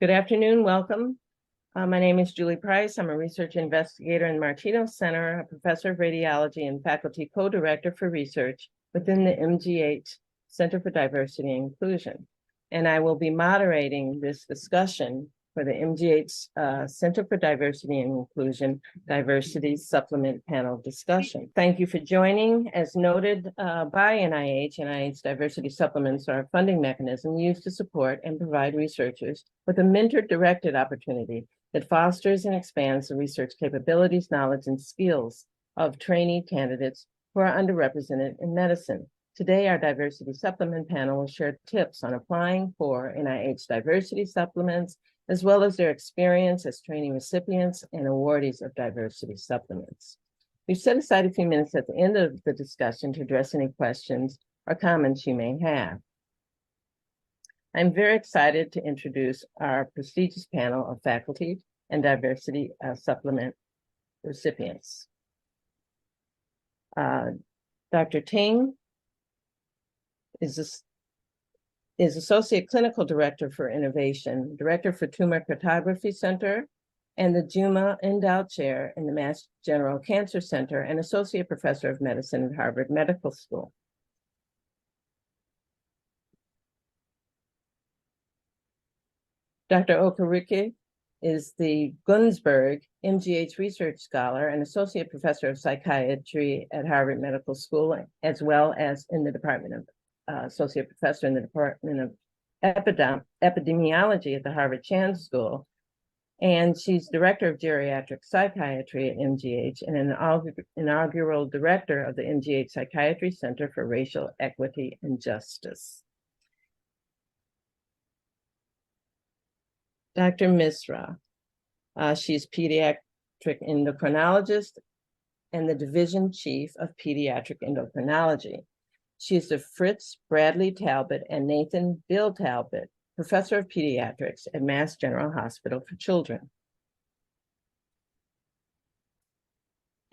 Good afternoon, welcome. My name is Julie Price. I'm a research investigator in the Martino Center, a professor of radiology and faculty co-director for research within the MGH Center for Diversity and Inclusion. And I will be moderating this discussion for the MGH Center for Diversity and Inclusion Diversity Supplement Panel discussion. Thank you for joining. As noted by NIH diversity supplements are a funding mechanism used to support and provide researchers with a mentor-directed opportunity that fosters and expands the research capabilities, knowledge, and skills of trainee candidates who are underrepresented in medicine. Today, our diversity supplement panel will share tips on applying for NIH diversity supplements, as well as their experience as trainee recipients and awardees of diversity supplements. We've set aside a few minutes at the end of the discussion to address any questions or comments you may have. I'm very excited to introduce our prestigious panel of faculty and diversity supplement recipients. Dr. Ting is Associate Clinical Director for Innovation, Director for Tumor Cartography Center, and the Juma Endowed Chair in the Mass General Cancer Center, and Associate Professor of Medicine at Harvard Medical School. Dr. Okereke is the Gunsberg MGH Research Scholar and Associate Professor of Psychiatry at Harvard Medical School, as well as in the Department of Associate Professor in the Department of Epidemiology at the Harvard Chan School. And she's Director of Geriatric Psychiatry at MGH and an inaugural Director of the MGH Psychiatry Center for Racial Equity and Justice. Dr. Misra, she's pediatric endocrinologist and the Division Chief of Pediatric Endocrinology. She is the Fritz Bradley Talbot and Nathan Bill Talbot Professor of Pediatrics at Mass General Hospital for Children.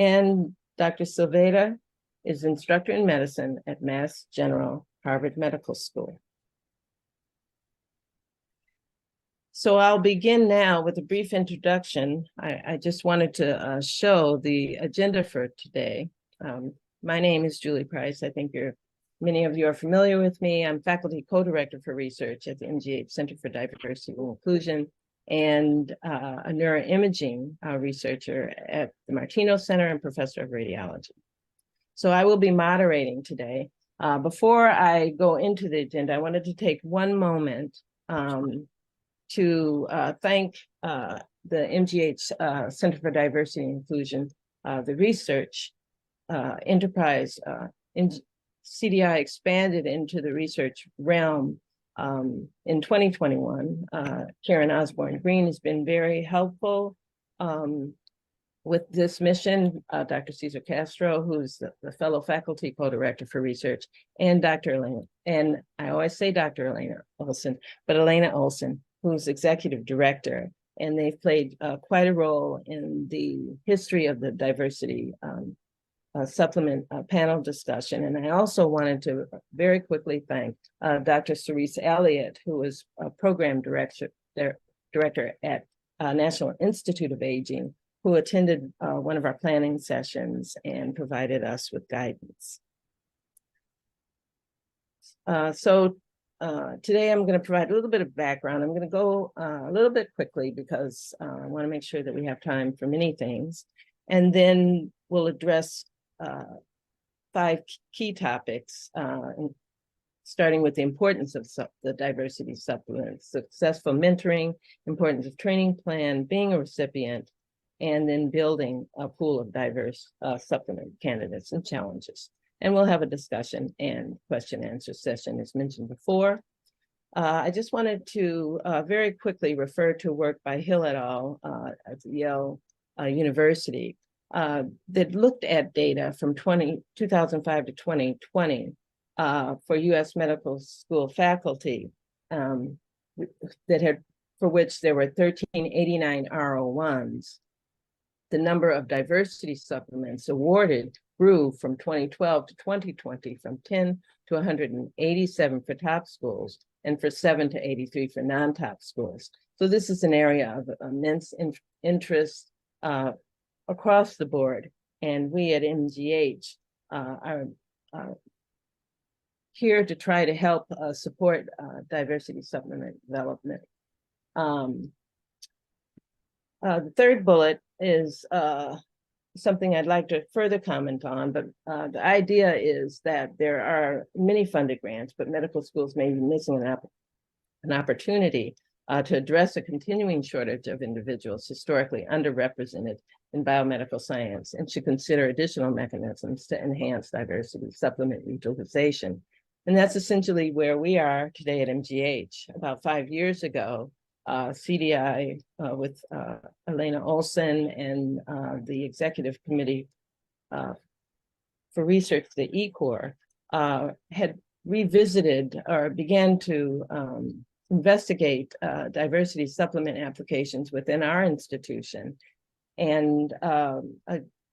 And Dr. Silveda is instructor in medicine at Mass General Harvard Medical School. So I'll begin now with a brief introduction. I just wanted to show the agenda for today. My name is Julie Price. I think many of you are familiar with me. I'm faculty co-director for research at the MGH Center for Diversity and Inclusion and a neuroimaging researcher at the Martino Center and professor of radiology. So I will be moderating today. Before I go into the agenda, I wanted to take one moment to thank the MGH Center for Diversity and Inclusion, the research enterprise in CDI expanded into the research realm in 2021. Karen Osborne Green has been very helpful with this mission. Dr. Cesar Castro, who's the fellow faculty co-director for research, and Dr. Elena, and I always say Dr. Elena Olson, but Elena Olson, who's executive director, and they've played quite a role in the history of the diversity supplement panel discussion. And I also wanted to very quickly thank Dr. Cerise Elliott, who is a program director at National Institute of Aging, who attended one of our planning sessions and provided us with guidance. Today I'm going to provide a little bit of background. I'm going to go a little bit quickly because I want to make sure that we have time for many things. And then we'll address 5 key topics, starting with the importance of the diversity supplements, successful mentoring, importance of training plan, being a recipient, and then building a pool of diverse supplement candidates and challenges. And we'll have a discussion and question and answer session as mentioned before. I just wanted to very quickly refer to work by Hill et al. At Yale University that looked at data from 2005 to 2020 for U.S. medical school faculty for which there were 1389 R01s. The number of diversity supplements awarded grew from 2012 to 2020 from 10 to 187 for top schools and for 7 to 83 for non-top scores. So this is an area of immense interest across the board. And we at MGH are here to try to help support diversity supplement development. The third bullet is something I'd like to further comment on, but the idea is that there are many funded grants, but medical schools may be missing an opportunity to address a continuing shortage of individuals historically underrepresented in biomedical science, and should consider additional mechanisms to enhance diversity supplement utilization. And that's essentially where we are today at MGH. About 5 years ago, CDI with Elena Olson and the Executive Committee for Research, the ECOR, had revisited or began to investigate diversity supplement applications within our institution. And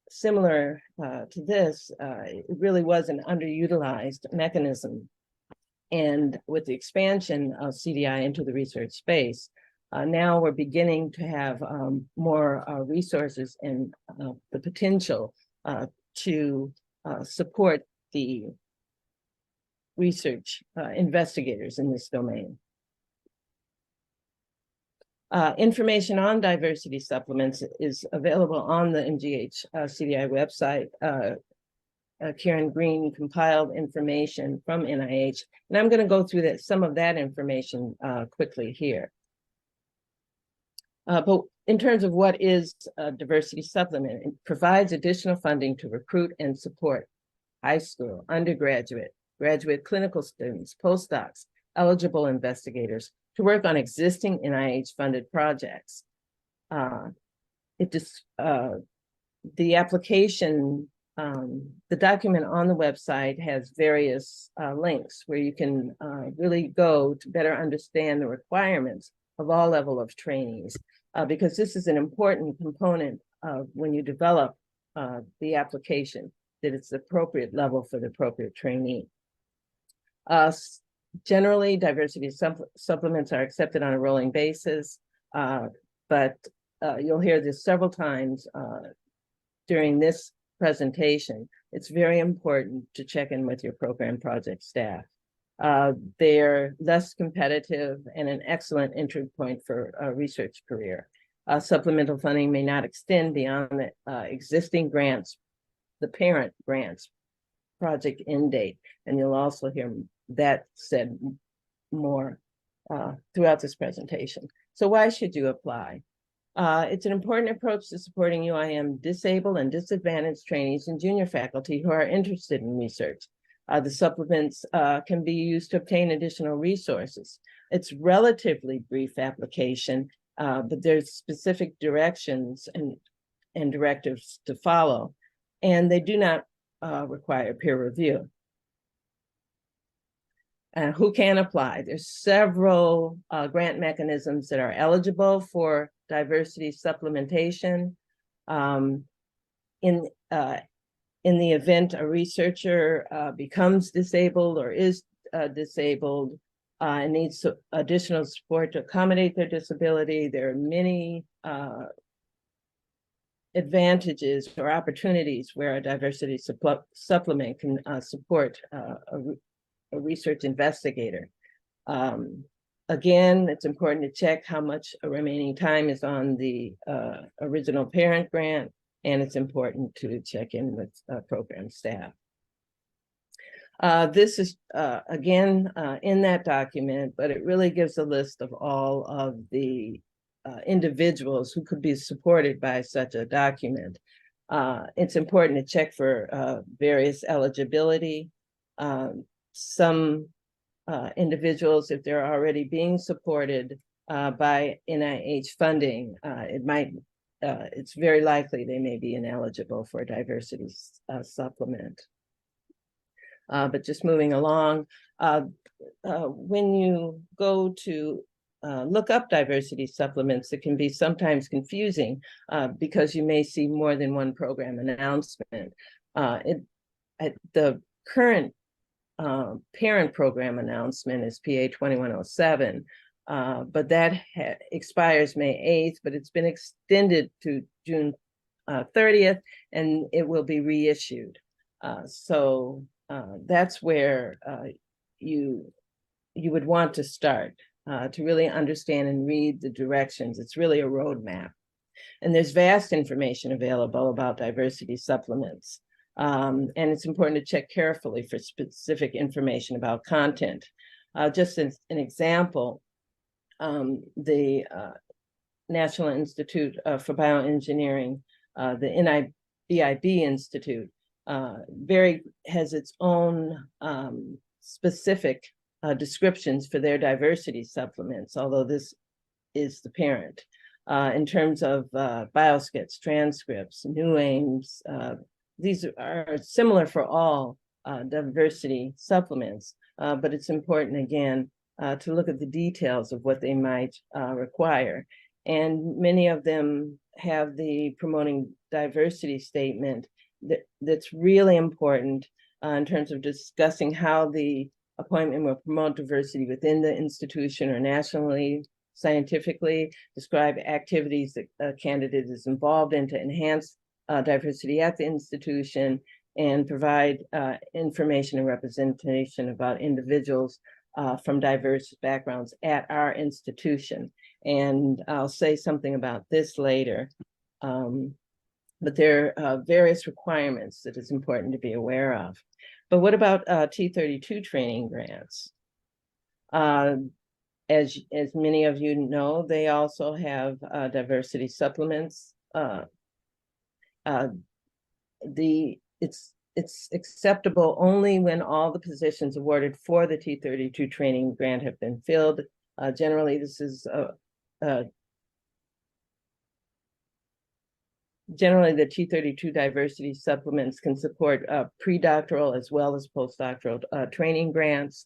similar to this, it really was an underutilized mechanism. And with the expansion of CDI into the research space, now we're beginning to have more resources and the potential to support the research investigators in this domain. Information on diversity supplements is available on the MGH CDI website. Karen Green compiled information from NIH, and I'm going to go through some of that information quickly here. But in terms of what is a diversity supplement, it provides additional funding to recruit and support high school, undergraduate, graduate clinical students, postdocs, eligible investigators to work on existing NIH-funded projects. The application, the document on the website has various links where you can really go to better understand the requirements of all level of trainees, because this is an important component of when you develop the application, that it's the appropriate level for the appropriate trainee. Generally, diversity supplements are accepted on a rolling basis, but you'll hear this several times during this presentation. It's very important to check in with your program project staff. They're less competitive and an excellent entry point for a research career. Supplemental funding may not extend beyond the existing grants, the parent grants project end date, and you'll also hear that said more throughout this presentation. So why should you apply? It's an important approach to supporting UIM disabled and disadvantaged trainees and junior faculty who are interested in research. The supplements can be used to obtain additional resources. It's relatively brief application, but there's specific directions and directives to follow, and they do not require peer review. Who can apply? There's several grant mechanisms that are eligible for diversity supplementation. In the event a researcher becomes disabled or is disabled and needs additional support to accommodate their disability, there are many advantages or opportunities where a diversity supplement can support a research investigator. Again, it's important to check how much remaining time is on the original parent grant, and it's important to check in with program staff. This is, again, in that document, but it really gives a list of all of the individuals who could be supported by such a document. It's important to check for various eligibility. Some individuals, if they're already being supported by NIH funding, it's very likely they may be ineligible for a diversity supplement. But just moving along, when you go to look up diversity supplements, it can be sometimes confusing because you may see more than one program announcement. The current parent program announcement is PA 2107, but that expires May 8th, but it's been extended to June 30th, and it will be reissued. So that's where you would want to start to really understand and read the directions. It's really a roadmap. And there's vast information available about diversity supplements. And it's important to check carefully for specific information about content. Just as an example, the National Institute for Bioengineering, the NIBIB Institute, has its own specific descriptions for their diversity supplements, although this is the parent. In terms of bioskits, transcripts, new aims, these are similar for all diversity supplements, but it's important, again, to look at the details of what they might require. And many of them have the promoting diversity statement that's really important in terms of discussing how the appointment will promote diversity within the institution or nationally, scientifically, describe activities that a candidate is involved in to enhance diversity at the institution, and provide information and representation about individuals from diverse backgrounds at our institution. And I'll say something about this later. But there are various requirements that it's important to be aware of. But what about T32 training grants? As many of you know, they also have diversity supplements. It's acceptable only when all the positions awarded for the T32 training grant have been filled. Generally, this is generally the T32 diversity supplements can support pre-doctoral as well as postdoctoral training grants.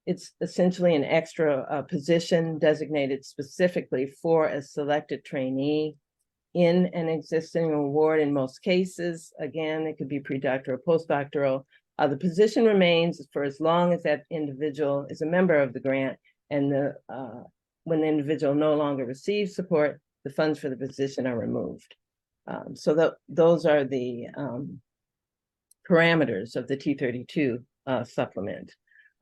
It's essentially an extra position designated specifically for a selected trainee in an existing award. In most cases, again, it could be pre-doctoral, postdoctoral. The position remains for as long as that individual is a member of the grant, and when the individual no longer receives support, the funds for the position are removed. So those are the parameters of the T32 supplement.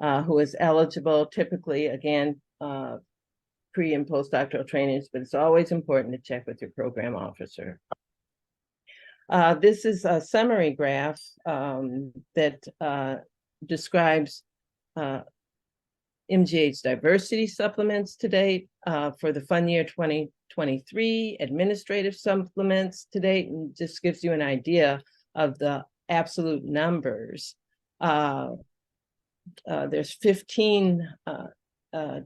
Who is eligible, typically, again, pre and postdoctoral trainings, but it's always important to check with your program officer. This is a summary graph that describes MGH diversity supplements to date for the fund year 2023, administrative supplements to date, and just gives you an idea of the absolute numbers. There's 15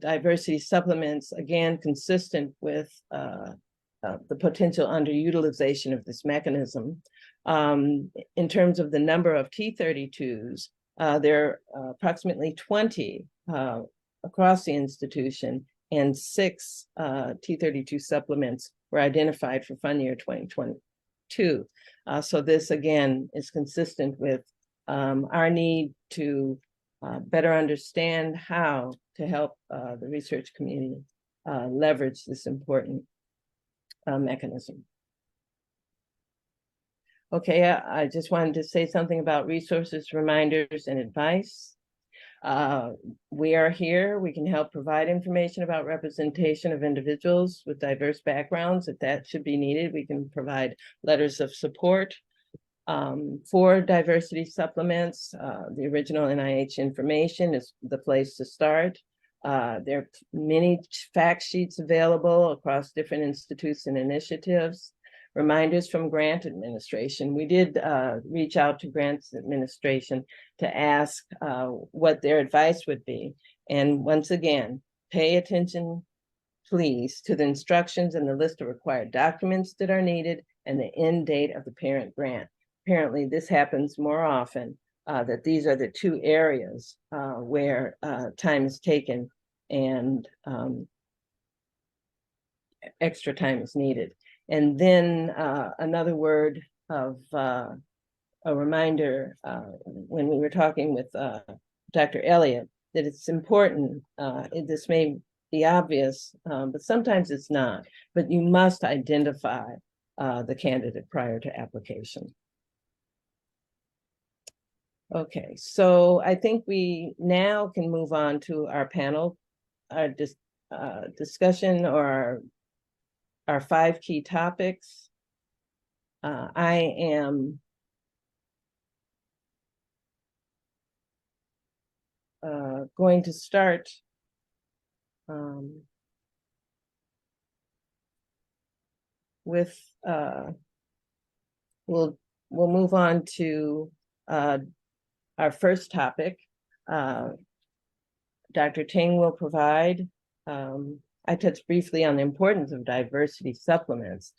diversity supplements, again, consistent with the potential underutilization of this mechanism. In terms of the number of T32s, there are approximately 20 across the institution, and 6 T32 supplements were identified for fund year 2022. So this, again, is consistent with our need to better understand how to help the research community leverage this important mechanism. Okay, I just wanted to say something about resources, reminders, and advice. We are here. We can help provide information about representation of individuals with diverse backgrounds. If that should be needed, we can provide letters of support. For diversity supplements, the original NIH information is the place to start. There are many fact sheets available across different institutes and initiatives. Reminders from grant administration. We did reach out to grants administration to ask what their advice would be. And once again, pay attention, please, to the instructions and the list of required documents that are needed and the end date of the parent grant. Apparently, this happens more often, that these are the 2 areas where time is taken and extra time is needed. And then another word of a reminder when we were talking with Dr. Elliott that it's important. This may be obvious, but sometimes it's not. But you must identify the candidate prior to application. Okay, so I think we now can move on to our panel, our discussion, or our 5 key topics. I am going to start with we'll move on to our first topic. Dr. Ting will provide. I touched briefly on the importance of diversity supplements,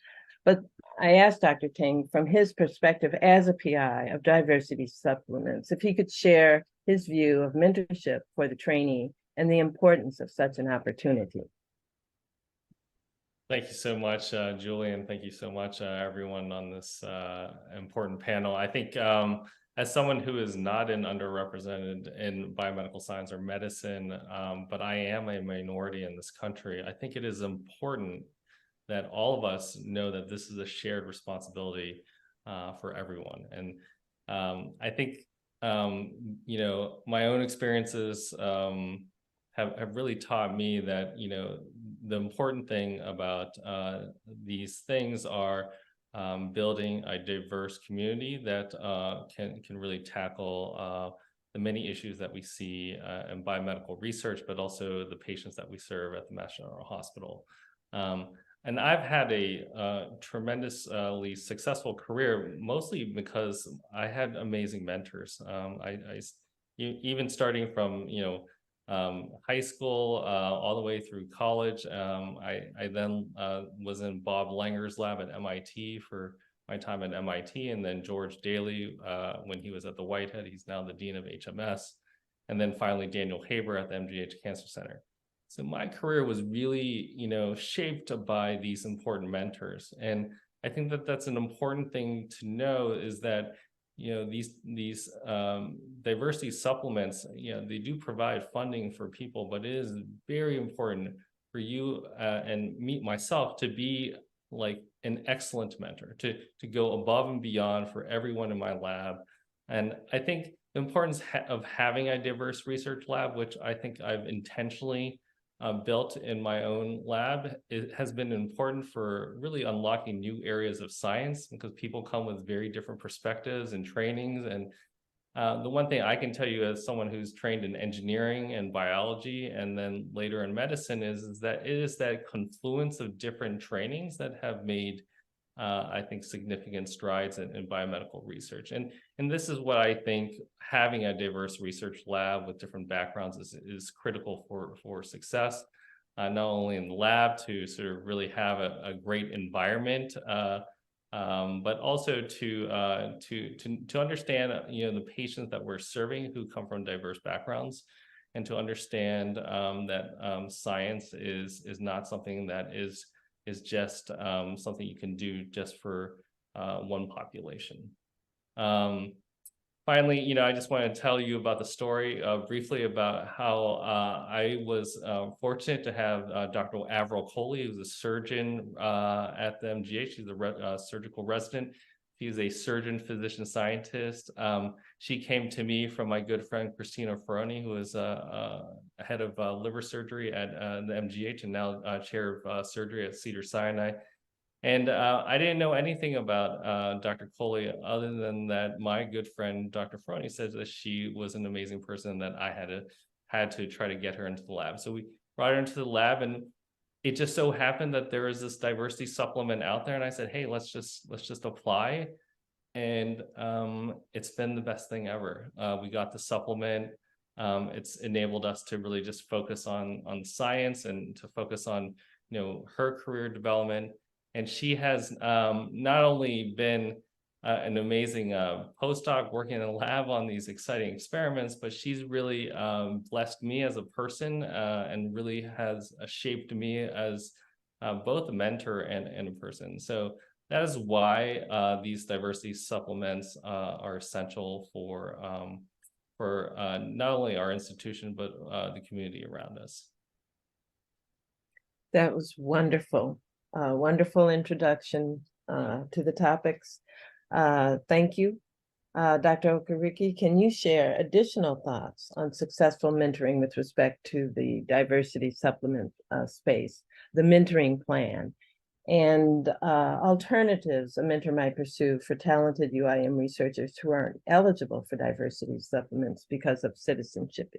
but I asked Dr. Ting, from his perspective as a PI of diversity supplements, if he could share his view of mentorship for the trainee and the importance of such an opportunity. Thank you so much, Julie, and thank you so much, everyone on this important panel. I think as someone who is not underrepresented in biomedical science or medicine, but I am a minority in this country, I think it is important that all of us know that this is a shared responsibility for everyone. And I think, you know, my own experiences have really taught me that, you know, the important thing about these things are building a diverse community that can really tackle the many issues that we see in biomedical research, but also the patients that we serve at the Mass General Hospital. And I've had a tremendously successful career, mostly because I had amazing mentors. Even starting from, you know, high school all the way through college. I then was in Bob Langer's lab at MIT for my time at MIT, and then George Daly when he was at the Whitehead. He's now the Dean of HMS. And then finally Daniel Haber at the MGH Cancer Center. So my career was really, you know, shaped by these important mentors. And I think that that's an important thing to know, is that, you know, these diversity supplements, you know, they do provide funding for people, but it is very important for you and myself to be like an excellent mentor, to go above and beyond for everyone in my lab. And I think the importance of having a diverse research lab, which I think I've intentionally built in my own lab, it has been important for really unlocking new areas of science, because people come with very different perspectives and trainings. And the one thing I can tell you as someone who's trained in engineering and biology and then later in medicine is that it is that confluence of different trainings that have made I think significant strides in biomedical research. And this is what I think having a diverse research lab with different backgrounds is critical for success, not only in the lab to sort of really have a great environment, but also to understand, you know, the patients that we're serving who come from diverse backgrounds, and to understand that science is not something that is just something you can do just for one population. Finally, you know, I just want to tell you about the story briefly about how I was fortunate to have Dr. Avril Coley, who's a surgeon at the MGH. She's a surgical resident. She's a surgeon, physician, scientist. She came to me from my good friend, Christina Ferroni, who is head of liver surgery at the MGH and now chair of surgery at Cedars-Sinai. And I didn't know anything about Dr. Coley other than that my good friend, Dr. Ferroni, says that she was an amazing person, that I had to try to get her into the lab. So we brought her into the lab, and it just so happened that there was this diversity supplement out there, and I said, hey, let's just apply. And it's been the best thing ever. We got the supplement. It's enabled us to really just focus on science and to focus on, you know, her career development. And she has not only been an amazing postdoc working in a lab on these exciting experiments, but she's really blessed me as a person and really has shaped me as both a mentor and a person. So That is why these diversity supplements are essential for not only our institution, but the community around us. That was wonderful. Wonderful introduction to the topics. Thank you. Dr. Okereke, can you share additional thoughts on successful mentoring with respect to the diversity supplement space, the mentoring plan, and alternatives a mentor might pursue for talented UIM researchers who aren't eligible for diversity supplements because of citizenship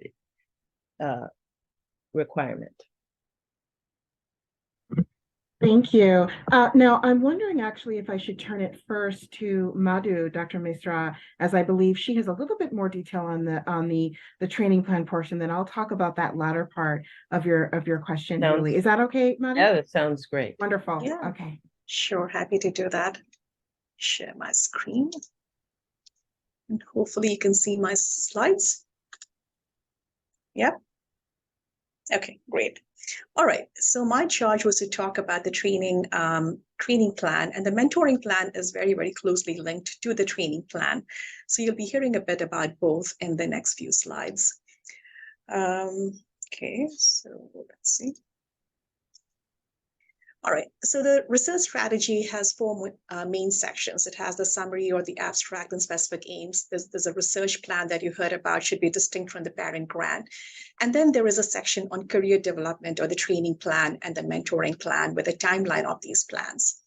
requirement? Thank you. Now, I'm wondering actually if I should turn it first to Madhu, Dr. Misra, as I believe she has a little bit more detail on the training plan portion. Then I'll talk about that latter part of your question, Julie. Is that okay, Madhu? Yeah, that sounds great. Wonderful. Yeah. Okay. Sure, happy to do that. Share my screen. And hopefully you can see my slides. Yep. Okay, great. All right, so my charge was to talk about the training plan, and the mentoring plan is very, very closely linked to the training plan. So you'll be hearing a bit about both in the next few slides. Okay, so let's see. All right, so the research strategy has four main sections. It has the summary or the abstract and specific aims. There's a research plan that you heard about, should be distinct from the parent grant. And then there is a section on career development or the training plan and the mentoring plan with a timeline of these plans.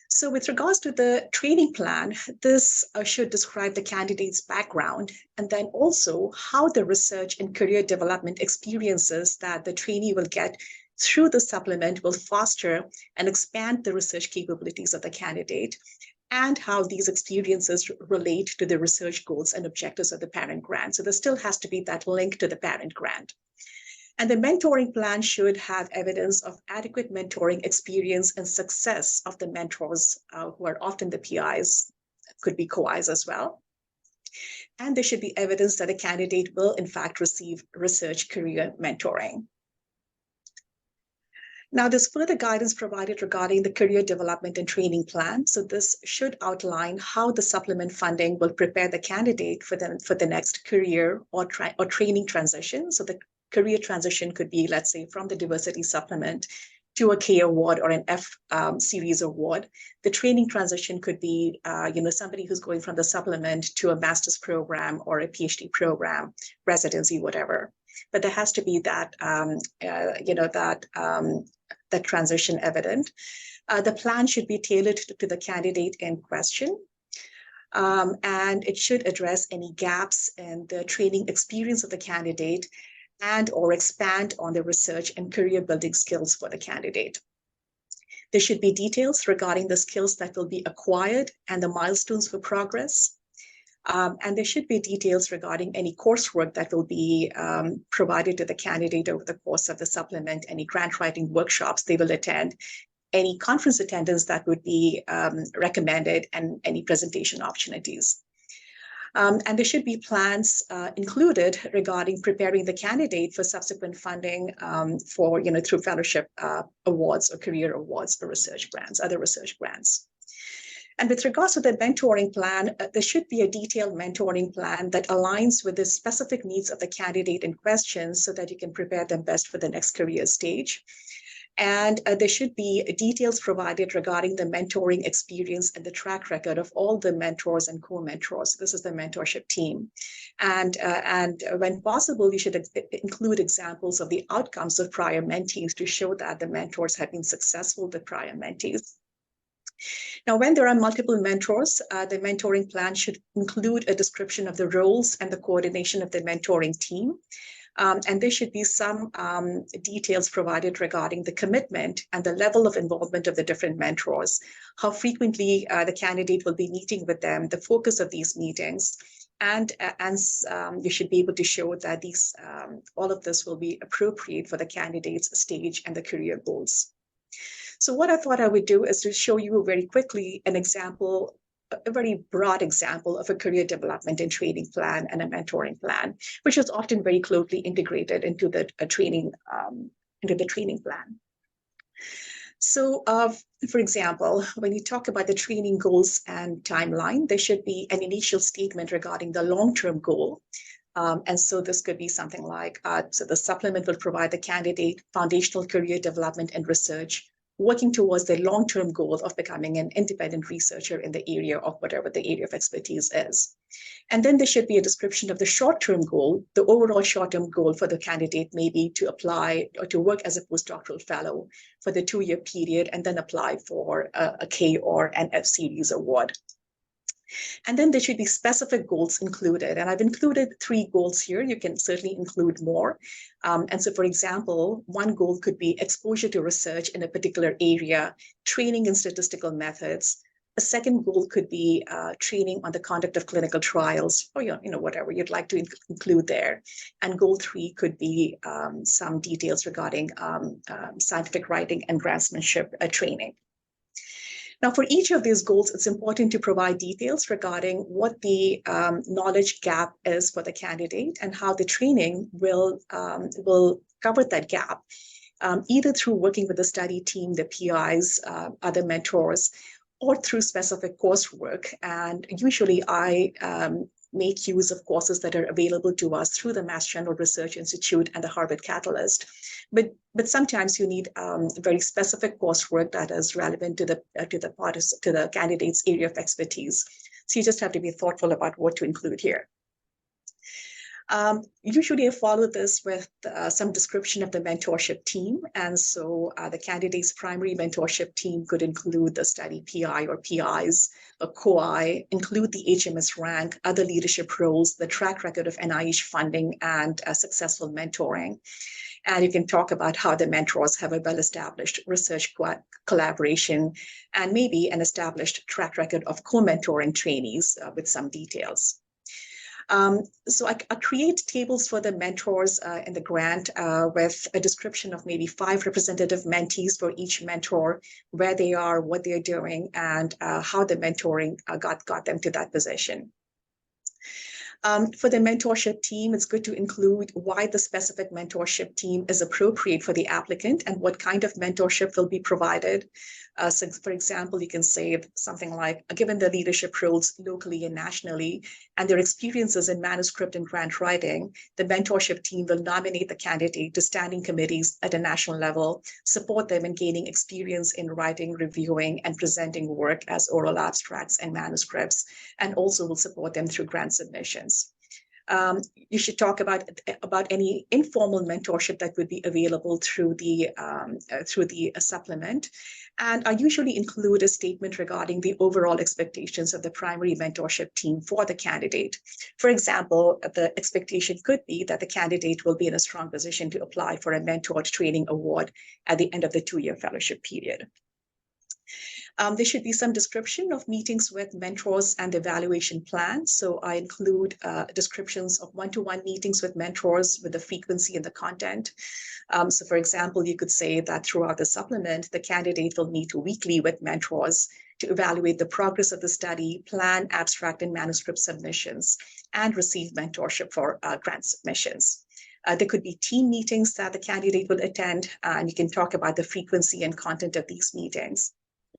So with regards to the training plan, this should describe the candidate's background and then also how the research and career development experiences that the trainee will get through the supplement will foster and expand the research capabilities of the candidate, and how these experiences relate to the research goals and objectives of the parent grant. So there still has to be that link to the parent grant. And the mentoring plan should have evidence of adequate mentoring experience and success of the mentors who are often the PIs, could be co-Is as well. And there should be evidence that the candidate will in fact receive research career mentoring. Now, there's further guidance provided regarding the career development and training plan. So this should outline how the supplement funding will prepare the candidate for the next career or training transition. So the career transition could be, let's say, from the diversity supplement to a K award or an F series award. The training transition could be, somebody who's going from the supplement to a master's program or a PhD program, residency, whatever. But there has to be that, that transition evident. The plan should be tailored to the candidate in question. And it should address any gaps in the training experience of the candidate and or expand on the research and career building skills for the candidate. There should be details regarding the skills that will be acquired and the milestones for progress. And there should be details regarding any coursework that will be provided to the candidate over the course of the supplement, any grant writing workshops they will attend, any conference attendance that would be recommended, and any presentation opportunities. And there should be plans included regarding preparing the candidate for subsequent funding through fellowship awards or career awards or research grants, other research grants. And with regards to the mentoring plan, there should be a detailed mentoring plan that aligns with the specific needs of the candidate in question so that you can prepare them best for the next career stage. And there should be details provided regarding the mentoring experience and the track record of all the mentors and co-mentors. This is the mentorship team. And when possible, you should include examples of the outcomes of prior mentees to show that the mentors have been successful with prior mentees. Now, when there are multiple mentors, the mentoring plan should include a description of the roles and the coordination of the mentoring team. And there should be some details provided regarding the commitment and the level of involvement of the different mentors, how frequently the candidate will be meeting with them, the focus of these meetings, and you should be able to show that all of this will be appropriate for the candidate's stage and the career goals. So what I thought I would do is to show you very quickly an example, a very broad example of a career development and training plan and a mentoring plan, which is often very closely integrated into the training plan. So, for example, when you talk about the training goals and timeline, there should be an initial statement regarding the long-term goal. And so this could be something like, so the supplement will provide the candidate foundational career development and research, working towards the long-term goal of becoming an independent researcher in the area of whatever the area of expertise is. And then there should be a description of the short-term goal. The overall short-term goal for the candidate may be to apply or to work as a postdoctoral fellow for the 2-year period and then apply for a K or an F series award. And then there should be specific goals included. And I've included 3 goals here. You can certainly include more. And so, for example, one goal could be exposure to research in a particular area, training in statistical methods. A second goal could be training on the conduct of clinical trials, or whatever you'd like to include there. And goal 3 could be some details regarding scientific writing and grantsmanship training. Now, for each of these goals, it's important to provide details regarding what the knowledge gap is for the candidate and how the training will cover that gap, either through working with the study team, the PIs, other mentors, or through specific coursework. And usually I make use of courses that are available to us through the Mass General Research Institute and the Harvard Catalyst. But sometimes you need very specific coursework that is relevant to the candidate's area of expertise. So you just have to be thoughtful about what to include here. Usually I follow this with some description of the mentorship team. And so the candidate's primary mentorship team could include the study PI or PIs, a co-I, include the HMS rank, other leadership roles, the track record of NIH funding, and successful mentoring. And you can talk about how the mentors have a well-established research collaboration and maybe an established track record of co-mentoring trainees with some details. So I create tables for the mentors in the grant with a description of maybe 5 representative mentees for each mentor, where they are, what they're doing, and how the mentoring got them to that position. For the mentorship team, it's good to include why the specific mentorship team is appropriate for the applicant and what kind of mentorship will be provided. So for example, you can say something like, given the leadership roles locally and nationally, and their experiences in manuscript and grant writing, the mentorship team will nominate the candidate to standing committees at a national level, support them in gaining experience in writing, reviewing, and presenting work as oral abstracts and manuscripts, and also will support them through grant submissions. You should talk about any informal mentorship that would be available through the supplement. And I usually include a statement regarding the overall expectations of the primary mentorship team for the candidate. For example, the expectation could be that the candidate will be in a strong position to apply for a mentored training award at the end of the 2-year fellowship period. There should be some description of meetings with mentors and the evaluation plan. So I include descriptions of one-to-one meetings with mentors with the frequency and the content. So for example, you could say that throughout the supplement, the candidate will meet weekly with mentors to evaluate the progress of the study, plan abstract and manuscript submissions, and receive mentorship for grant submissions. There could be team meetings that the candidate will attend, and you can talk about the frequency and content of these meetings.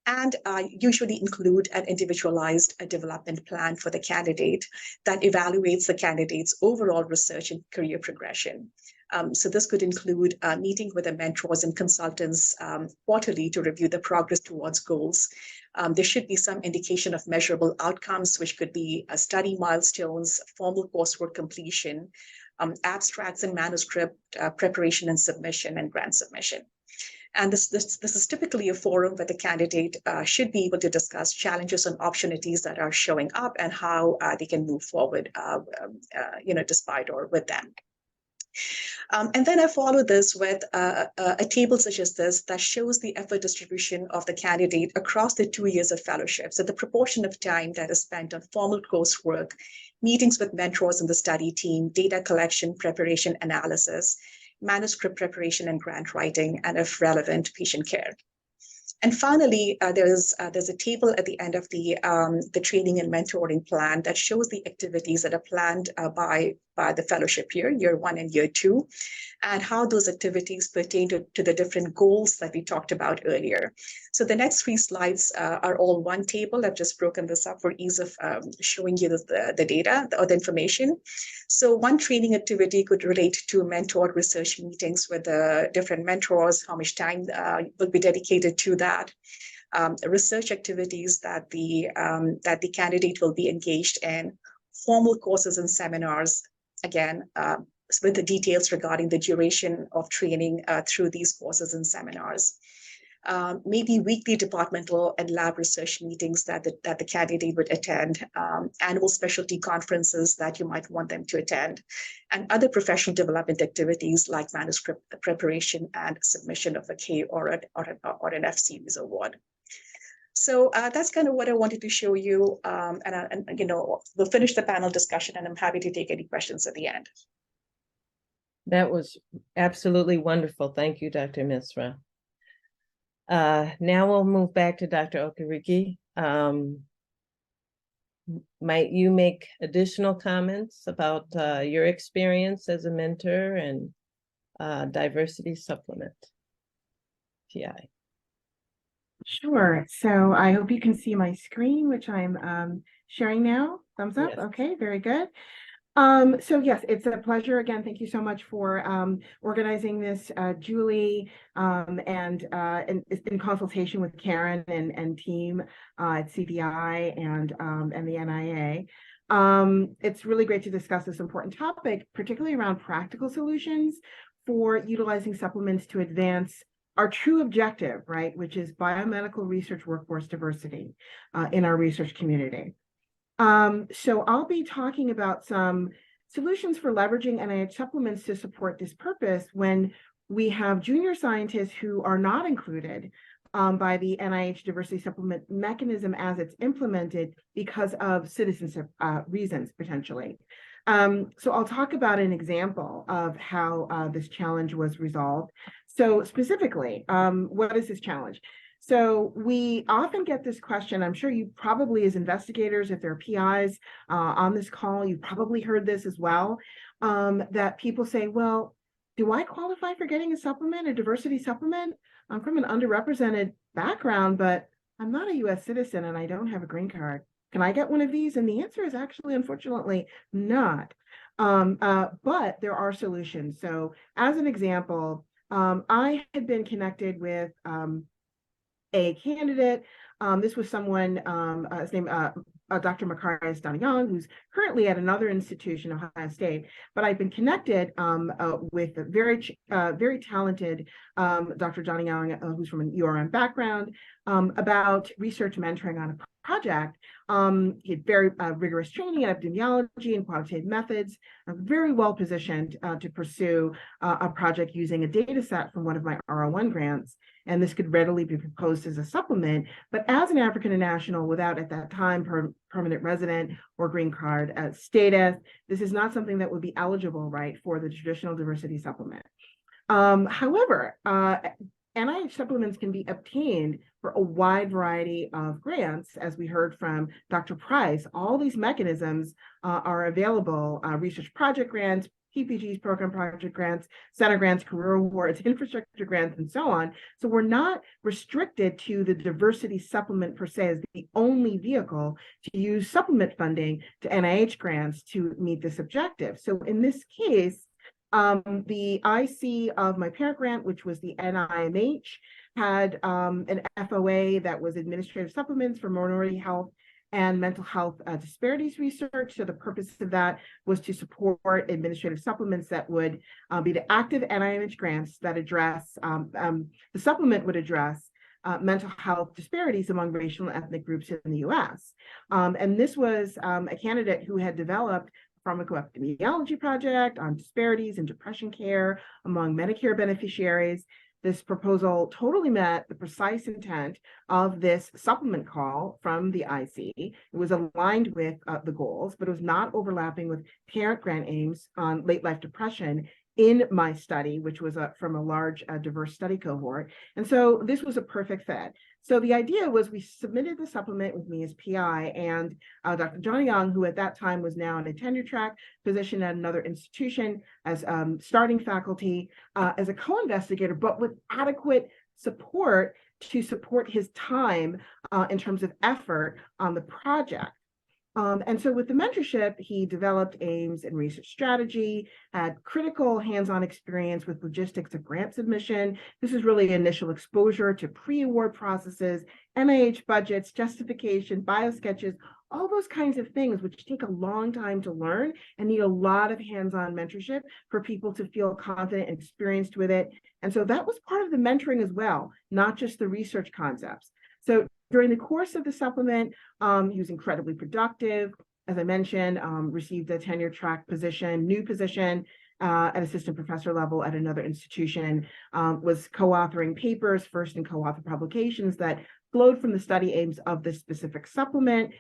And usually include an individualized development plan for the candidate that evaluates the candidate's overall research and career progression. So this could include meeting with the mentors and consultants quarterly to review the progress towards goals. There should be some indication of measurable outcomes, which could be study milestones, formal coursework completion, abstracts and manuscript preparation and submission, and grant submission. And this is typically a forum where the candidate should be able to discuss challenges and opportunities that are showing up and how they can move forward, despite or with them. And then I follow this with a table such as this that shows the effort distribution of the candidate across the 2 years of fellowship. So the proportion of time that is spent on formal coursework, meetings with mentors in the study team, data collection, preparation, analysis, manuscript preparation and grant writing, and if relevant, patient care. And finally, there's a table at the end of the training and mentoring plan that shows the activities that are planned by by the fellowship year 1 and year 2, and how those activities pertain to the different goals that we talked about earlier. So the next 3 slides are all one table. I've just broken this up for ease of showing you the data or the information. So one training activity could relate to mentored research meetings with the different mentors, how much time will be dedicated to that. Research activities that the candidate will be engaged in, formal courses and seminars, again, with the details regarding the duration of training through these courses and seminars. Maybe weekly departmental and lab research meetings that the candidate would attend, annual specialty conferences that you might want them to attend, and other professional development activities like manuscript preparation and submission of a K or an F series award. So that's kind of what I wanted to show you, and we'll finish the panel discussion, and I'm happy to take any questions at the end. That was absolutely wonderful. Thank you, Dr. Misra. Now we'll move back to Dr. Okereke. Might you make additional comments about your experience as a mentor and diversity supplement, TI? Sure. So I hope you can see my screen, which I'm sharing now. Thumbs up. Yes. Okay, very good. So yes, it's a pleasure again. Thank you so much for organizing this, Julie, and in consultation with Karen and team at CDI and the NIA. It's really great to discuss this important topic, particularly around practical solutions for utilizing supplements to advance our true objective, right, which is biomedical research workforce diversity in our research community. So I'll be talking about some solutions for leveraging NIH supplements to support this purpose when we have junior scientists who are not included by the NIH diversity supplement mechanism as it's implemented because of citizenship reasons, potentially. So I'll talk about an example of how this challenge was resolved. So specifically, what is this challenge? So we often get this question. I'm sure you probably, as investigators, if there are PIs on this call, you've probably heard this as well, that people say, well, do I qualify for getting a supplement, a diversity supplement? I'm from an underrepresented background, but I'm not a US citizen and I don't have a green card. Can I get one of these? And the answer is actually, unfortunately, not. But there are solutions. So as an example, I had been connected with a candidate. This was someone, his name, Dr. Makarios Danyang, who's currently at another institution, Ohio State, but I've been connected with a very talented Dr. Danyang, who's from an URM background, about research mentoring on a project. He had very rigorous training in epidemiology and quantitative methods, very well positioned to pursue a project using a data set from one of my R01 grants. And this could readily be proposed as a supplement, but as an African national without at that time permanent resident or green card status, this is not something that would be eligible, right, for the traditional diversity supplement. However, NIH supplements can be obtained for a wide variety of grants, as we heard from Dr. Price. All these mechanisms are available, research project grants, PPGs, program project grants, center grants, career awards, infrastructure grants, and so on. So we're not restricted to the diversity supplement per se as the only vehicle to use supplement funding to NIH grants to meet this objective. So in this case, the IC of my parent grant, which was the NIMH, had an FOA that was administrative supplements for minority health and mental health disparities research. So the purpose of that was to support administrative supplements that would be the active NIMH grants that address, the supplement would address mental health disparities among racial and ethnic groups in the US. And this was a candidate who had developed pharmacoepidemiology project on disparities in depression care among Medicare beneficiaries. This proposal totally met the precise intent of this supplement call from the IC. It was aligned with the goals, but it was not overlapping with parent grant aims on late life depression in my study, which was from a large diverse study cohort. And so this was a perfect fit. So the idea was we submitted the supplement with me as PI, and Dr. Johnny Young, who at that time was now in a tenure track position at another institution as starting faculty, as a co-investigator, but with adequate support to support his time in terms of effort on the project. And so with the mentorship, he developed aims and research strategy, had critical hands-on experience with logistics of grant submission. This is really initial exposure to pre-award processes, MAH budgets, justification, biosketches, all those kinds of things, which take a long time to learn and need a lot of hands-on mentorship for people to feel confident and experienced with it. And so that was part of the mentoring as well, not just the research concepts. So during the course of the supplement, he was incredibly productive. As I mentioned, received a tenure track position, new position at assistant professor level at another institution, was co-authoring papers, first in co-author publications that flowed from the study aims of this specific supplement,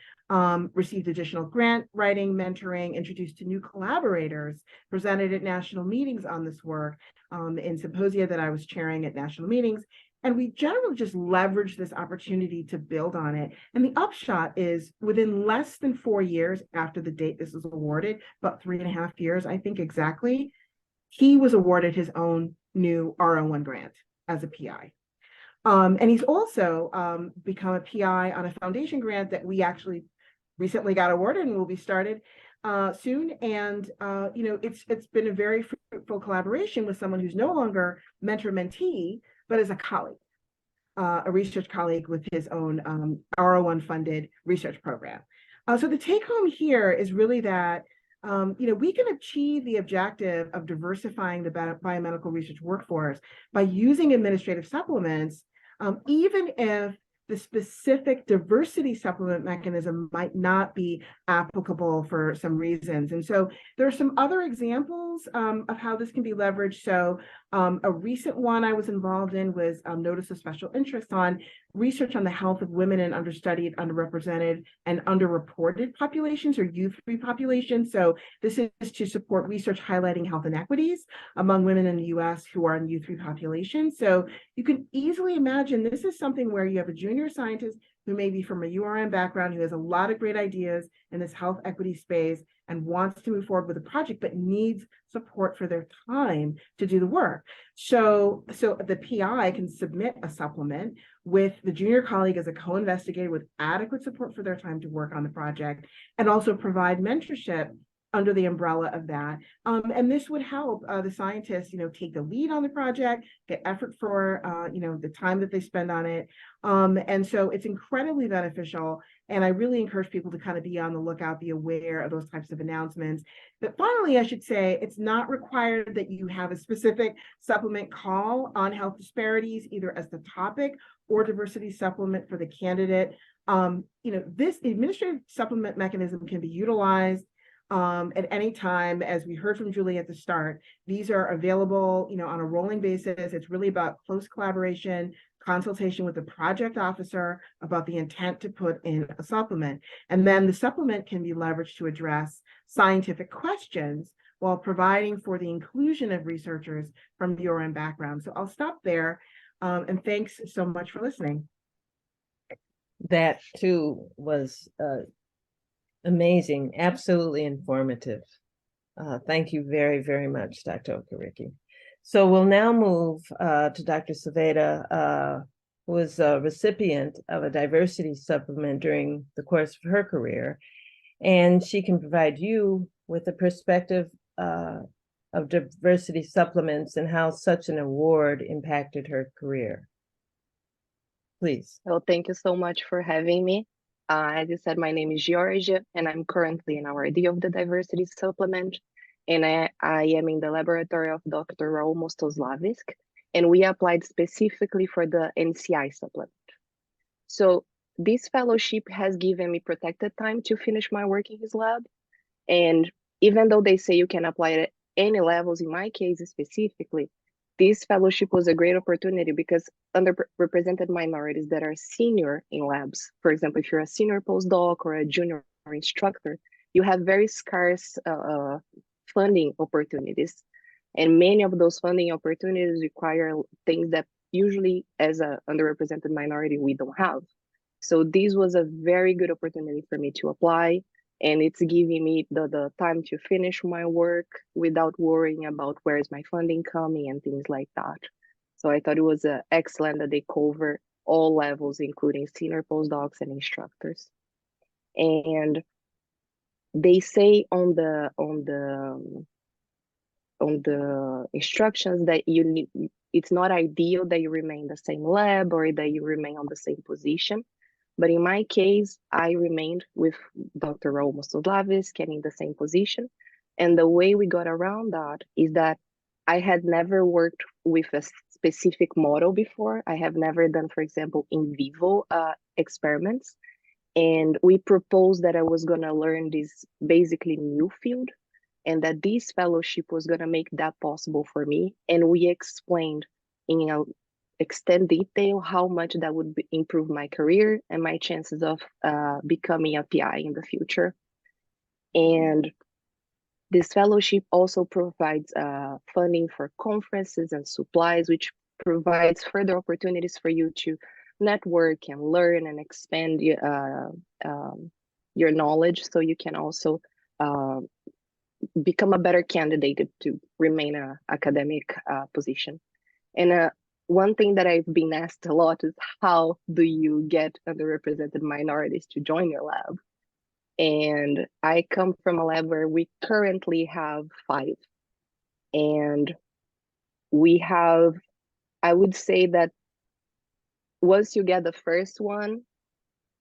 received additional grant writing, mentoring, introduced to new collaborators, presented at national meetings on this work, in symposia that I was chairing at national meetings. And we generally just leveraged this opportunity to build on it. And the upshot is within less than 4 years after the date this was awarded, about 3.5 years, I think exactly, he was awarded his own new R01 grant as a PI. And he's also become a PI on a foundation grant that we actually recently got awarded and will be started soon. And it's been a very fruitful collaboration with someone who's no longer mentor-mentee, but as a colleague, a research colleague with his own R01 funded research program. So the take home here is really that we can achieve the objective of diversifying the biomedical research workforce by using administrative supplements, even if the specific diversity supplement mechanism might not be applicable for some reasons. And so there are some other examples of how this can be leveraged. So a recent one I was involved in was notice of special interest on research on the health of women in understudied, underrepresented, and underreported populations or U3 populations. So this is to support research highlighting health inequities among women in the US who are in U3 populations. So you can easily imagine this is something where you have a junior scientist who may be from a URM background, who has a lot of great ideas in this health equity space and wants to move forward with a project, but needs support for their time to do the work. So the PI can submit a supplement with the junior colleague as a co-investigator with adequate support for their time to work on the project, and also provide mentorship under the umbrella of that. And this would help the scientists, take the lead on the project, get effort for, the time that they spend on it. And so it's incredibly beneficial. And I really encourage people to kind of be on the lookout, be aware of those types of announcements. But finally, I should say, it's not required that you have a specific supplement call on health disparities, either as the topic or diversity supplement for the candidate. This administrative supplement mechanism can be utilized at any time. As we heard from Julie at the start, these are available, on a rolling basis. It's really about close collaboration, consultation with the project officer about the intent to put in a supplement. And then the supplement can be leveraged to address scientific questions while providing for the inclusion of researchers from the URM background. So I'll stop there. And thanks so much for listening. That too was amazing, absolutely informative. Thank you very, very much, Dr. Okereke. So we'll now move to Dr. Saveda, who was a recipient of a diversity supplement during the course of her career. And she can provide you with a perspective of diversity supplements and how such an award impacted her career. Please. Well, thank you so much for having me. As you said, my name is Georgia, and I'm currently an awardee of the diversity supplement. And I am in the laboratory of Dr. Raul Mostoslavisk, and we applied specifically for the NCI supplement. So this fellowship has given me protected time to finish my work in his lab. And even though they say you can apply at any levels, in my case specifically, this fellowship was a great opportunity because underrepresented minorities that are senior in labs, for example, if you're a senior postdoc or a junior instructor, you have very scarce funding opportunities. And many of those funding opportunities require things that usually as a underrepresented minority, we don't have. So this was a very good opportunity for me to apply. And it's giving me the time to finish my work without worrying about where is my funding coming and things like that. So I thought it was excellent that they cover all levels, including senior postdocs and instructors. And they say on the instructions that you need, it's not ideal that you remain in the same lab or that you remain on the same position. But in my case, I remained with Dr. Raul Mostoslavs, getting the same position. And the way we got around that is that I had never worked with a specific model before. I have never done, for example, in vivo experiments. And we proposed that I was going to learn this basically new field and that this fellowship was going to make that possible for me. And we explained in extent detail how much that would improve my career and my chances of becoming a PI in the future. And this fellowship also provides funding for conferences and supplies, which provides further opportunities for you to network and learn and expand your knowledge, so you can also become a better candidate to remain an academic position. And one thing that I've been asked a lot is, how do you get underrepresented minorities to join your lab? And I come from a lab where we currently have 5. And we have, I would say that once you get the first one,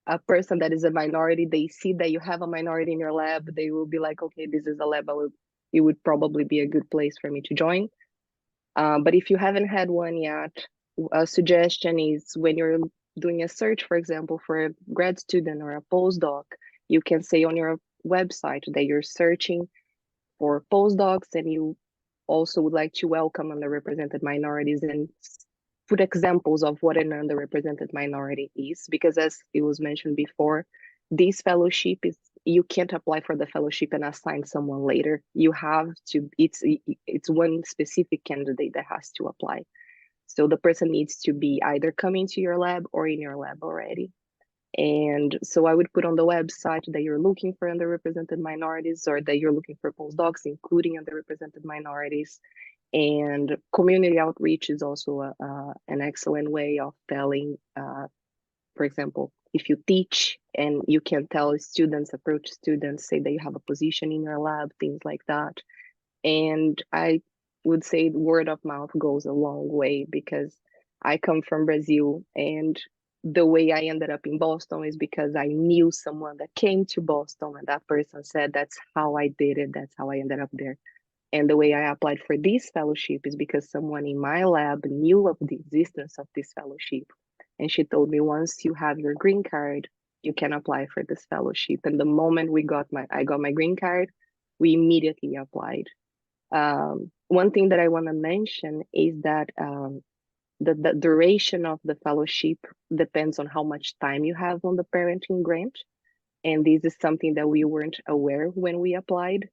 a person that is a minority, they see that you have a minority in your lab, they will be like, okay, this is a lab, it would probably be a good place for me to join. But if you haven't had one yet, a suggestion is when you're doing a search, for example, for a grad student or a postdoc, you can say on your website that you're searching for postdocs and you also would like to welcome underrepresented minorities and put examples of what an underrepresented minority is, because as it was mentioned before, this fellowship is, you can't apply for the fellowship and assign someone later. You have to, it's one specific candidate that has to apply. So the person needs to be either coming to your lab or in your lab already. And so I would put on the website that you're looking for underrepresented minorities or that you're looking for postdocs, including underrepresented minorities. And community outreach is also an excellent way of telling, for example, if you teach and you can tell students, approach students, say that you have a position in your lab, things like that. And I would say word of mouth goes a long way, because I come from Brazil and the way I ended up in Boston is because I knew someone that came to Boston and that person said, that's how I did it, that's how I ended up there. And the way I applied for this fellowship is because someone in my lab knew of the existence of this fellowship. And she told me, once you have your green card, you can apply for this fellowship. And the moment I got my green card, we immediately applied. One thing that I want to mention is that the duration of the fellowship depends on how much time you have on the parenting grant. And this is something that we weren't aware when we applied.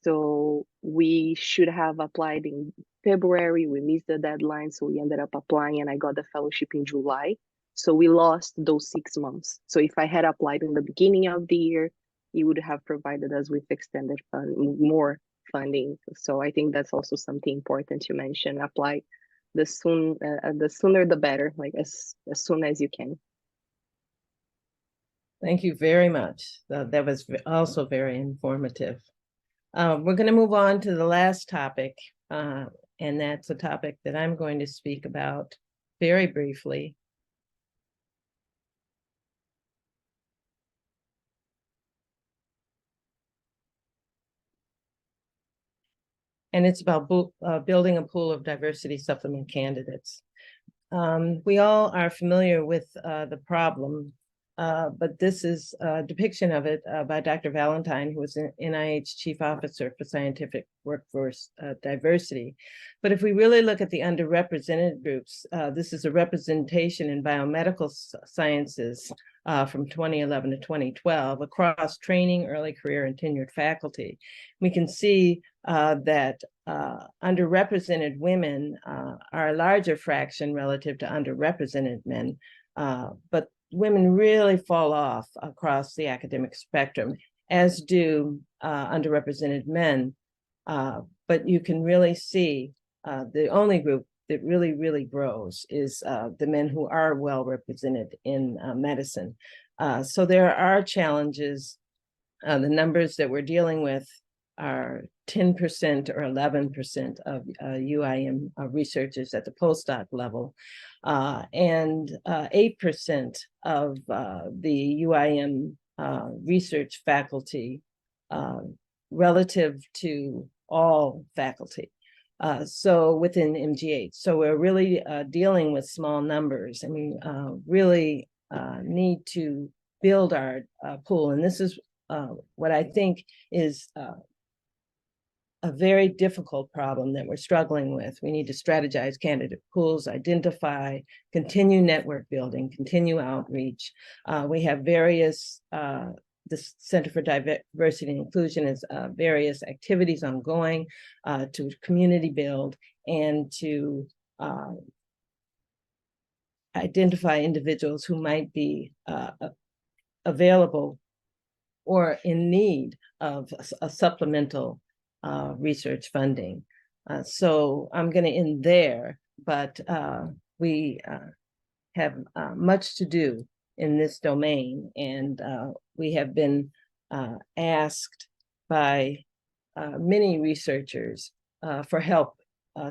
So we should have applied in February. We missed the deadline, so we ended up applying and I got the fellowship in July. So we lost those 6 months. So if I had applied in the beginning of the year, it would have provided us with extended more funding. So I think that's also something important to mention. Apply the sooner the better, like as soon as you can. Thank you very much. That was also very informative. We're going to move on to the last topic, and that's a topic that I'm going to speak about very briefly. And it's about building a pool of diversity supplement candidates. We all are familiar with the problem but this is a depiction of it by Dr. Valentine, who was an NIH Chief Officer for Scientific Workforce Diversity. But if we really look at the underrepresented groups, this is a representation in biomedical sciences from 2011 to 2012 across training, early career, and tenured faculty. We can see that underrepresented women are a larger fraction relative to underrepresented men, but women really fall off across the academic spectrum, as do underrepresented men. But you can really see the only group that really grows is the men who are well represented in medicine. So there are challenges. The numbers that we're dealing with are 10% or 11% of UIM researchers at the postdoc level, and 8% of the UIM research faculty relative to all faculty. So within MGH, so we're really dealing with small numbers, and we really need to build our pool. And this is what I think is a very difficult problem that we're struggling with. We need to strategize candidate pools, identify, continue network building, continue outreach. We have various, the Center for Diversity and Inclusion has various activities ongoing to community build and to identify individuals who might be available or in need of a supplemental research funding. So I'm going to end there, but we have much to do in this domain, and we have been asked by many researchers for help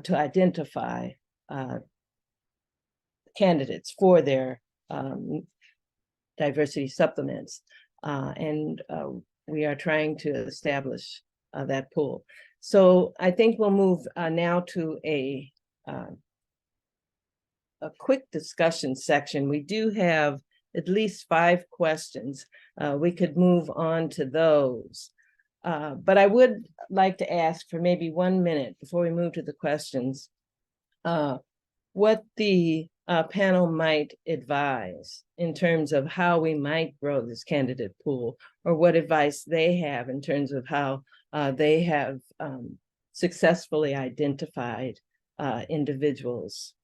to identify candidates for their diversity supplements, and we are trying to establish that pool. So I think we'll move now to a quick discussion section. We do have at least 5 questions. We could move on to those. But I would like to ask for maybe 1 minute before we move to the questions, what the panel might advise in terms of how we might grow this candidate pool, or what advice they have in terms of how they have successfully identified individuals.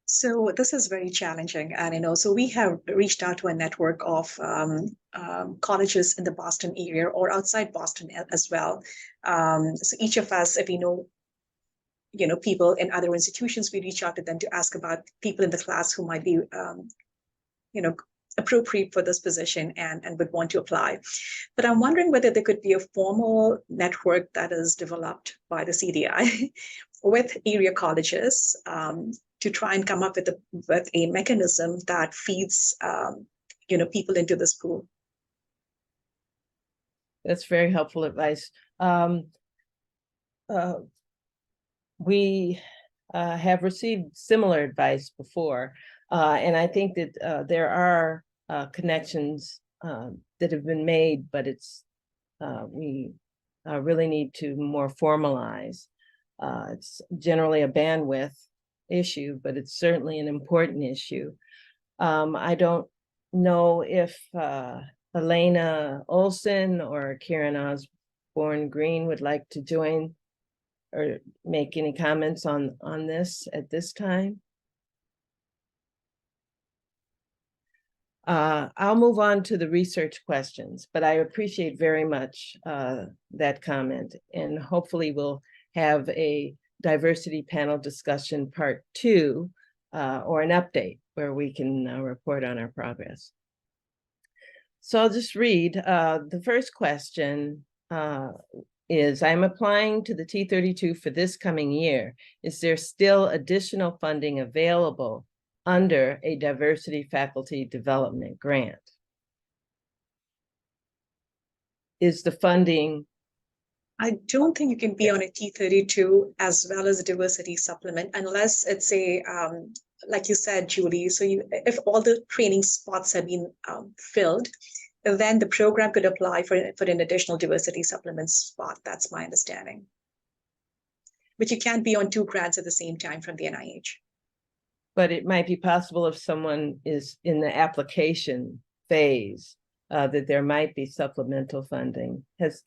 So this is very challenging, and so we have reached out to a network of colleges in the Boston area or outside Boston as well. So each of us, if we know people in other institutions, we reach out to them to ask about people in the class who might be appropriate for this position and would want to apply. But I'm wondering whether there could be a formal network that is developed by the CDI with area colleges to try and come up with a mechanism that feeds people into this pool. That's very helpful advice. We have received similar advice before, and I think that there are connections that have been made, but we really need to more formalize. It's generally a bandwidth issue, but it's certainly an important issue. I don't know if Elena Olson or Karen Osborne Green would like to join or make any comments on this at this time. I'll move on to the research questions, but I appreciate very much that comment, and hopefully we'll have a diversity panel discussion part 2 or an update where we can report on our progress. So I'll just read the first question. Is I'm applying to the T32 for this coming year. Is there still additional funding available under a diversity faculty development grant? Is the funding? I don't think you can be on a T32 as well as a diversity supplement unless it's a like you said, Julie, so if all the training spots have been filled, then the program could apply for an additional diversity supplement spot. That's my understanding. But you can't be on 2 grants at the same time from the NIH. But it might be possible if someone is in the application phase, that there might be supplemental funding. Has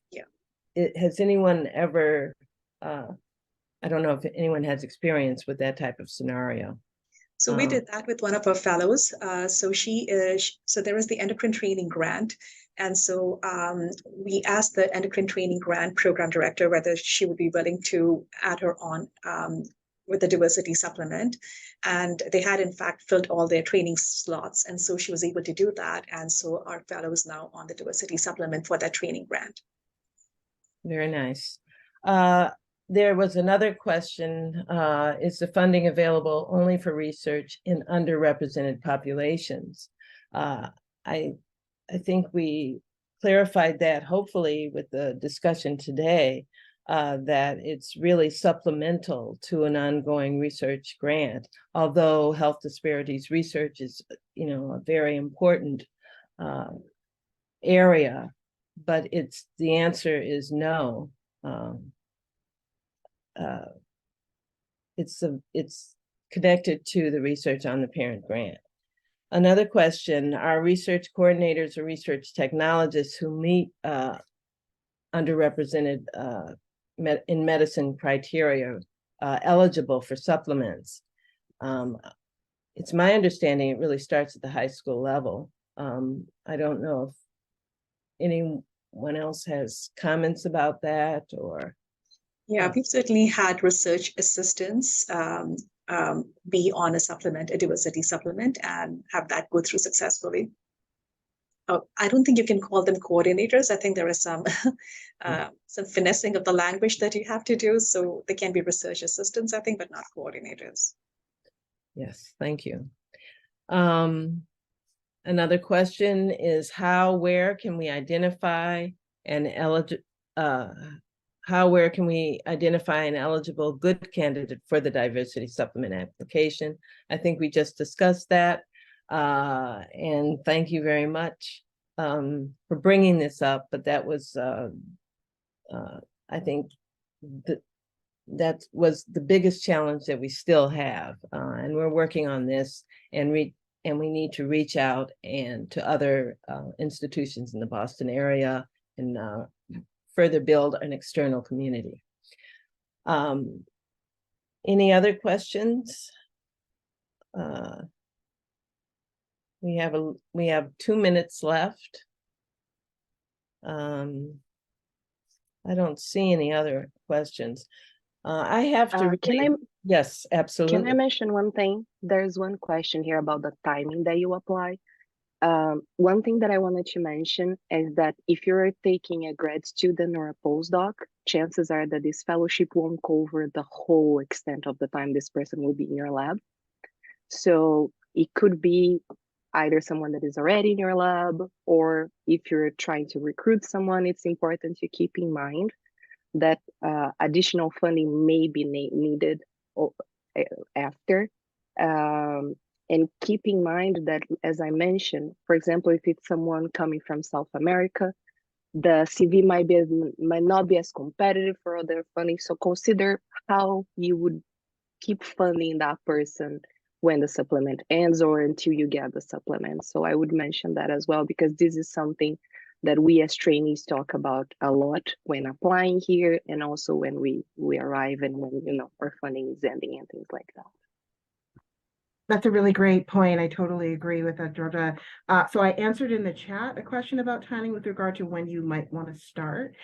anyone ever, I don't know if anyone has experience with that type of scenario. So we did that with one of our fellows. So there is the endocrine training grant. And so we asked the endocrine training grant program director whether she would be willing to add her on with the diversity supplement. And they had in fact filled all their training slots. And so she was able to do that. And so our fellow is now on the diversity supplement for that training grant. Very nice. There was another question, is the funding available only for research in underrepresented populations? I think we clarified that hopefully with the discussion today, that it's really supplemental to an ongoing research grant, although health disparities research is, a very important area, but the answer is no. It's connected to the research on the parent grant. Another question, are research coordinators or research technologists who meet underrepresented in medicine criteria eligible for supplements? It's my understanding it really starts at the high school level. I don't know if anyone else has comments about that or. Yeah, we've certainly had research assistants be on a diversity supplement, and have that go through successfully. I don't think you can call them coordinators. I think there is some finessing of the language that you have to do. So they can be research assistants, I think, but not coordinators. Yes, thank you. Another question is where can we identify an eligible good candidate for the diversity supplement application? I think we just discussed that. And thank you very much for bringing this up, but that was, I think that was the biggest challenge that we still have. And we're working on this, and we need to reach out to other institutions in the Boston area and further build an external community. Any other questions? We have 2 minutes left. I don't see any other questions. I have to. Yes, absolutely. Can I mention one thing? There's one question here about the timing that you apply. One thing that I wanted to mention is that if you're taking a grad student or a postdoc, chances are that this fellowship won't cover the whole extent of the time this person will be in your lab. So it could be either someone that is already in your lab, or if you're trying to recruit someone, it's important to keep in mind that additional funding may be needed after. And keep in mind that, as I mentioned, for example, if it's someone coming from South America, the CV might not be as competitive for other funding. So consider how you would keep funding that person when the supplement ends or until you get the supplement. So I would mention that as well, because this is something that we as trainees talk about a lot when applying here, and also when we arrive and when our funding is ending and things like that. That's a really great point. I totally agree with that, Georgia. So I answered in the chat a question about timing with regard to when you might want to start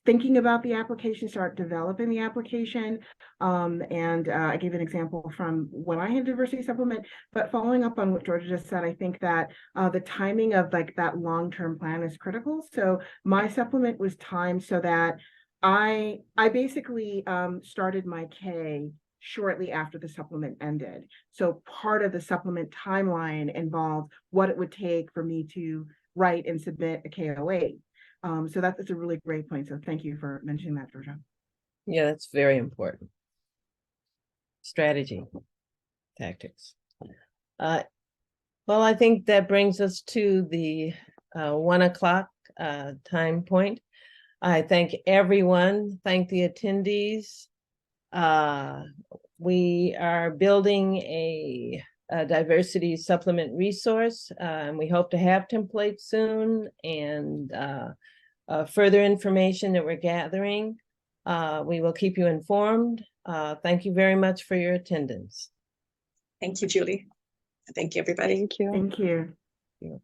thinking about the application, start developing the application. And I gave an example from when I had diversity supplement, but following up on what Georgia just said, I think that the timing of that long-term plan is critical. So my supplement was timed so that I basically started my K shortly after the supplement ended. So part of the supplement timeline involved what it would take for me to write and submit a KOA. So that's a really great point. So thank you for mentioning that, Georgia. Yeah, that's very important. Strategy. tactics. Well, I think that brings us to the 1 o'clock time point. I thank everyone, thank the attendees. We are building a diversity supplement resource, and we hope to have templates soon, and further information that we're gathering. We will keep you informed. Thank you very much for your attendance. Thank you, Julie. Thank you, everybody. Thank you. Thank you. Thank you.